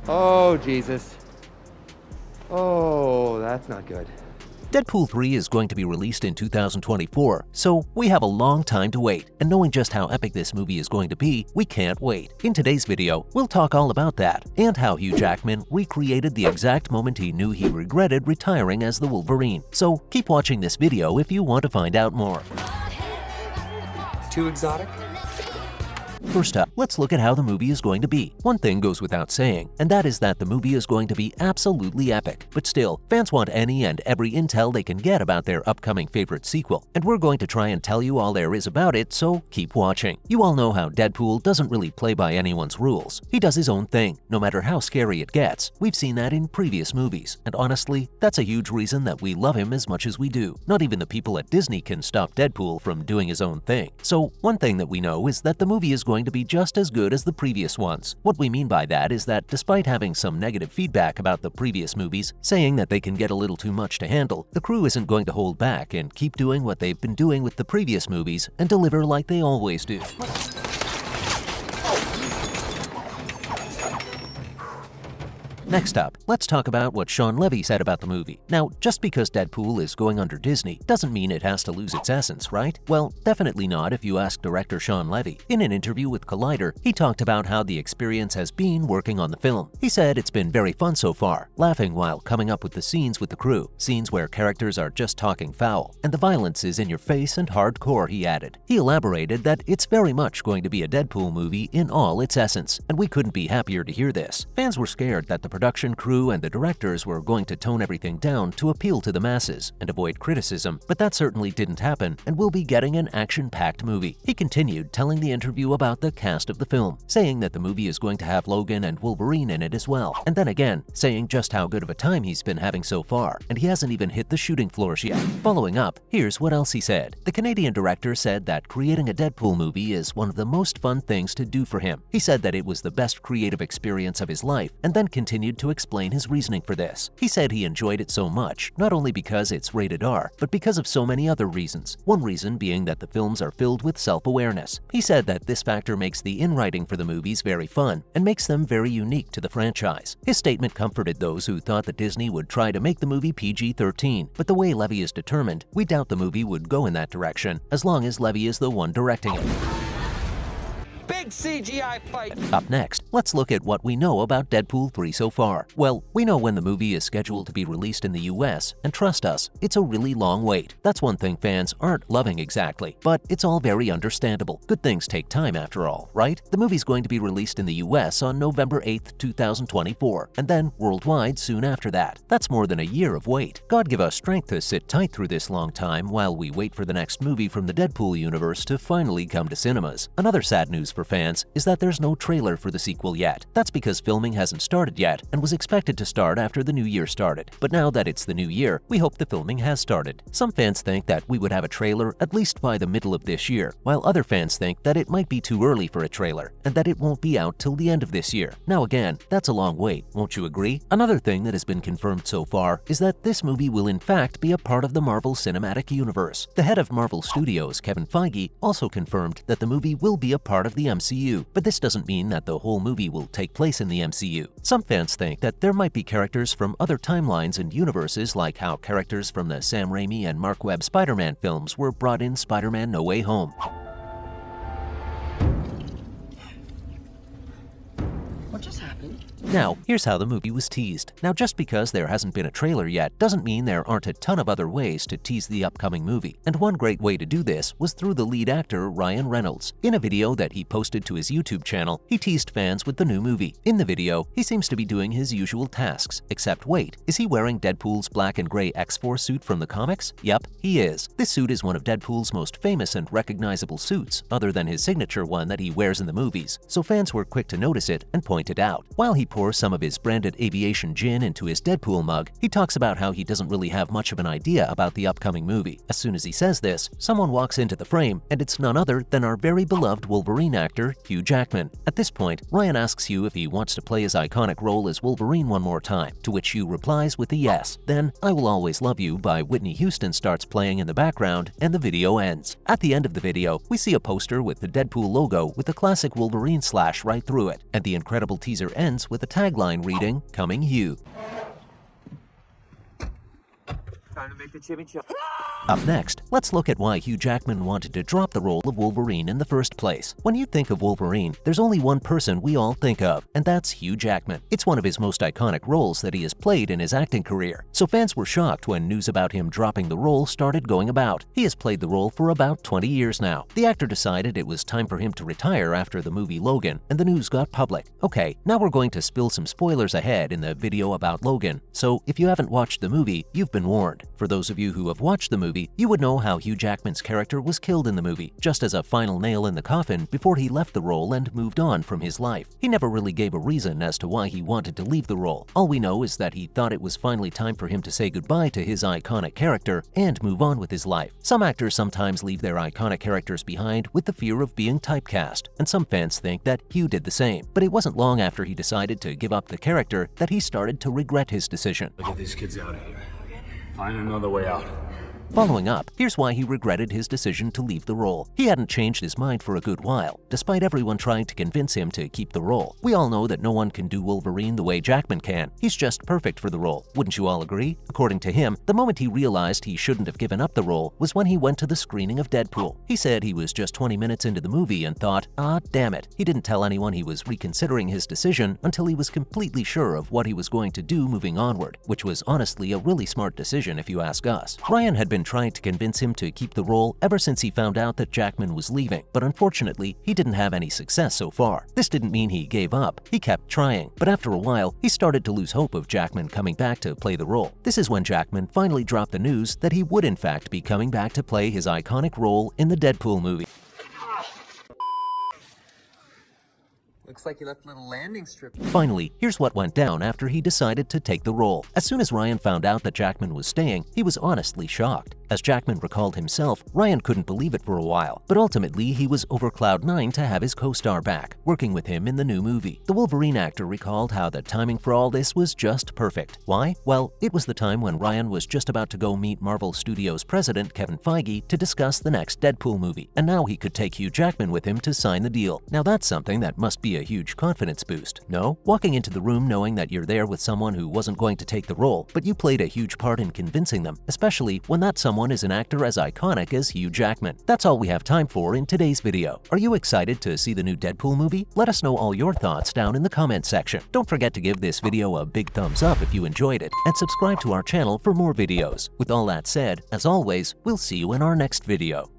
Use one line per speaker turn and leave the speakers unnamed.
Oh, Jesus. Oh, that's not good.
Deadpool 3 is going to be released in 2024, so we have a long time to wait, and knowing just how epic this movie is going to be, we can't wait. In today's video, we'll talk all about that, and how Hugh Jackman recreated the exact moment he knew he regretted retiring as the Wolverine. So keep watching this video if you want to find out more.
Too exotic?
First up, let's look at how the movie is going to be. One thing goes without saying, and that is that the movie is going to be absolutely epic. But still, fans want any and every intel they can get about their upcoming favorite sequel, and we're going to try and tell you all there is about it, so keep watching. You all know how Deadpool doesn't really play by anyone's rules. He does his own thing, no matter how scary it gets. We've seen that in previous movies, and honestly, that's a huge reason that we love him as much as we do. Not even the people at Disney can stop Deadpool from doing his own thing. So, one thing that we know is that the movie is going to be just as good as the previous ones. What we mean by that is that despite having some negative feedback about the previous movies, saying that they can get a little too much to handle, the crew isn't going to hold back and keep doing what they've been doing with the previous movies and deliver like they always do. Next up, let's talk about what Shawn Levy said about the movie. Now, just because Deadpool is going under Disney doesn't mean it has to lose its essence, right? Well, definitely not if you ask director Shawn Levy. In an interview with Collider, he talked about how the experience has been working on the film. He said it's been very fun so far, laughing while coming up with the scenes with the crew, scenes where characters are just talking foul, and the violence is in your face and hardcore, he added. He elaborated that it's very much going to be a Deadpool movie in all its essence, and we couldn't be happier to hear this. Fans were scared that the production crew and the directors were going to tone everything down to appeal to the masses and avoid criticism, but that certainly didn't happen, and we'll be getting an action-packed movie. He continued telling the interview about the cast of the film, saying that the movie is going to have Logan and Wolverine in it as well, and then again, saying just how good of a time he's been having so far, and he hasn't even hit the shooting floors yet. Following up, here's what else he said. The Canadian director said that creating a Deadpool movie is one of the most fun things to do for him. He said that it was the best creative experience of his life, and then continued to explain his reasoning for this. He said he enjoyed it so much, not only because it's rated R, but because of so many other reasons. One reason being that the films are filled with self-awareness. He said that this factor makes the in-writing for the movies very fun and makes them very unique to the franchise. His statement comforted those who thought that Disney would try to make the movie PG-13, but the way Levy is determined, we doubt the movie would go in that direction, as long as Levy is the one directing it.
Big CGI fight!
Up next, let's look at what we know about Deadpool 3 so far. Well, we know when the movie is scheduled to be released in the US, and trust us, it's a really long wait. That's one thing fans aren't loving exactly, but it's all very understandable. Good things take time after all, right? The movie's going to be released in the US on November 8th, 2024, and then worldwide soon after that. That's more than a year of wait. God give us strength to sit tight through this long time while we wait for the next movie from the Deadpool universe to finally come to cinemas. Another sad news for fans is that there's no trailer for the sequel yet. That's because filming hasn't started yet and was expected to start after the new year started. But now that it's the new year, we hope the filming has started. Some fans think that we would have a trailer at least by the middle of this year, while other fans think that it might be too early for a trailer and that it won't be out till the end of this year. Now again, that's a long wait, won't you agree? Another thing that has been confirmed so far is that this movie will in fact be a part of the Marvel Cinematic Universe. The head of Marvel Studios, Kevin Feige, also confirmed that the movie will be a part of the MCU, but this doesn't mean that the whole movie will take place in the MCU. Some fans think that there might be characters from other timelines and universes, like how characters from the Sam Raimi and Mark Webb Spider-Man films were brought in Spider-Man No Way Home.
What just happened?
Now, here's how the movie was teased. Now, just because there hasn't been a trailer yet doesn't mean there aren't a ton of other ways to tease the upcoming movie. And one great way to do this was through the lead actor, Ryan Reynolds. In a video that he posted to his YouTube channel, he teased fans with the new movie. In the video, he seems to be doing his usual tasks. Except wait, is he wearing Deadpool's black and gray X-Force suit from the comics? Yep, he is. This suit is one of Deadpool's most famous and recognizable suits, other than his signature one that he wears in the movies, so fans were quick to notice it and point it out. While he pours some of his branded aviation gin into his Deadpool mug, he talks about how he doesn't really have much of an idea about the upcoming movie. As soon as he says this, someone walks into the frame, and it's none other than our very beloved Wolverine actor, Hugh Jackman. At this point, Ryan asks Hugh if he wants to play his iconic role as Wolverine one more time, to which Hugh replies with a yes. Then, I Will Always Love You by Whitney Houston starts playing in the background, and the video ends. At the end of the video, we see a poster with the Deadpool logo with the classic Wolverine slash right through it, and the incredible teaser ends with a tagline reading, "Coming Hugh."
Time to make the chimichurri.
Up next, let's look at why Hugh Jackman wanted to drop the role of Wolverine in the first place. When you think of Wolverine, there's only one person we all think of, and that's Hugh Jackman. It's one of his most iconic roles that he has played in his acting career, so fans were shocked when news about him dropping the role started going about. He has played the role for about 20 years now. The actor decided it was time for him to retire after the movie Logan, and the news got public. Okay, now we're going to spill some spoilers ahead in the video about Logan, so if you haven't watched the movie, you've been warned. For those of you who have watched the movie, you would know how Hugh Jackman's character was killed in the movie, just as a final nail in the coffin before he left the role and moved on from his life. He never really gave a reason as to why he wanted to leave the role. All we know is that he thought it was finally time for him to say goodbye to his iconic character and move on with his life. Some actors sometimes leave their iconic characters behind with the fear of being typecast, and some fans think that Hugh did the same. But it wasn't long after he decided to give up the character that he started to regret his decision.
Get these kids out of here. Find another way out.
Following up, here's why he regretted his decision to leave the role. He hadn't changed his mind for a good while, despite everyone trying to convince him to keep the role. We all know that no one can do Wolverine the way Jackman can. He's just perfect for the role. Wouldn't you all agree? According to him, the moment he realized he shouldn't have given up the role was when he went to the screening of Deadpool. He said he was just 20 minutes into the movie and thought, damn it. He didn't tell anyone he was reconsidering his decision until he was completely sure of what he was going to do moving onward, which was honestly a really smart decision if you ask us. Ryan had been trying to convince him to keep the role ever since he found out that Jackman was leaving, but unfortunately, he didn't have any success so far. This didn't mean he gave up. He kept trying, but after a while, he started to lose hope of Jackman coming back to play the role. This is when Jackman finally dropped the news that he would in fact be coming back to play his iconic role in the Deadpool movie.
Looks like you left a little landing strip.
Finally, here's what went down after he decided to take the role. As soon as Ryan found out that Jackman was staying, he was honestly shocked. As Jackman recalled himself, Ryan couldn't believe it for a while, but ultimately he was over cloud nine to have his co-star back, working with him in the new movie. The Wolverine actor recalled how the timing for all this was just perfect. Why? Well, it was the time when Ryan was just about to go meet Marvel Studios president Kevin Feige to discuss the next Deadpool movie, and now he could take Hugh Jackman with him to sign the deal. Now that's something that must be a huge confidence boost, no? Walking into the room knowing that you're there with someone who wasn't going to take the role, but you played a huge part in convincing them, especially when that someone is an actor as iconic as Hugh Jackman. That's all we have time for in today's video. Are you excited to see the new Deadpool movie? Let us know all your thoughts down in the comment section. Don't forget to give this video a big thumbs up if you enjoyed it, and subscribe to our channel for more videos. With all that said, as always, we'll see you in our next video.